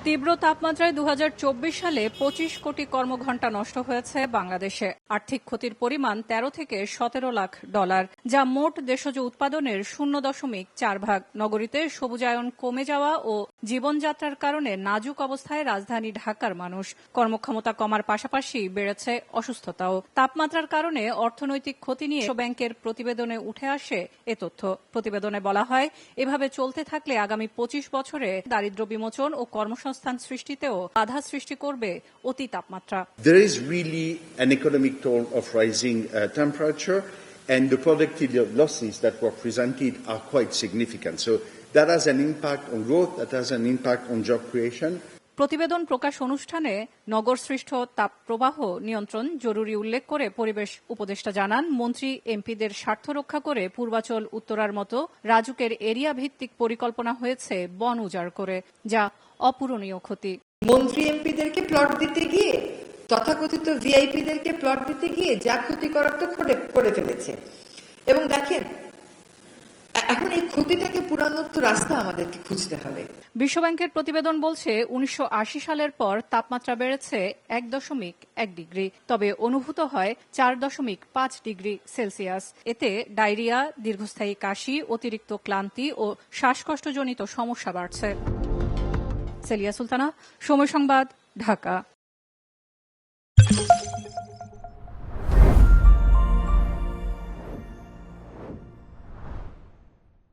তীব্র তাপমাত্রায় 2024 সালে 25 কোটি কর্মঘণ্টা নষ্ট হয়েছে বাংলাদেশে। আর্থিক ক্ষতির পরিমাণ 13 থেকে 17 লাখ ডলার, যা মোট দেশজ উৎপাদনের 0.4 ভাগ। নগরীতে সবুজায়ন কমে যাওয়া ও জীবনযাত্রার কারণে নাজুক অবস্থায় রাজধানী ঢাকার মানুষ। কর্মক্ষমতা কমার পাশাপাশি বেড়েছে অসুস্থতাও। তাপমাত্রার কারণে অর্থনৈতিক ক্ষতি নিয়ে ব্যাংকের প্রতিবেদনে উঠে আসে এ তথ্য। প্রতিবেদনে বলা হয়, এভাবে চলতে থাকলে আগামী 25 বছরে দারিদ্র্য বিমোচন ও কর্মসংস্থান সৃষ্টিতেও বাধা সৃষ্টি করবে অতি তাপমাত্রা। There is really an economic toll of rising temperature, and the productivity losses that were presented are quite significant. So that has an impact on growth, that has an impact on job creation. প্রতিবেদন প্রকাশ অনুষ্ঠানে নগর সৃষ্ট তাপপ্রবাহ নিয়ন্ত্রণ জরুরি উল্লেখ করে পরিবেশ উপদেষ্টা জানান, মন্ত্রী এমপিদের স্বার্থ রক্ষা করে পূর্বাচল উত্তরার মতো রাজুকের এরিয়া ভিত্তিক পরিকল্পনা হয়েছে বন উজাড় করে, যা অপূরণীয় ক্ষতি। মন্ত্রী এমপিদেরকে প্লট দিতে গিয়ে, তথাকথিত ভিআইপিদেরকে প্লট দিতে গিয়ে যা ক্ষতি করার তো করে ফেলেছে। এবং দেখেন, এখন এই ক্ষতিটাকে পুরানোর তো রাস্তা আমাদেরকে খুঁজতে হবে। বিশ্বব্যাংকের প্রতিবেদন বলছে 1980 সালের পর তাপমাত্রা বেড়েছে 1.1 ডিগ্রি, তবে অনুভূত হয় 4.5 ডিগ্রি সেলসিয়াস। এতে ডায়রিয়া, দীর্ঘস্থায়ী কাশি, অতিরিক্ত ক্লান্তি ও শ্বাসকষ্টজনিত সমস্যা বাড়ছে। সেলিয়া সুলতানা, সময় সংবাদ, ঢাকা।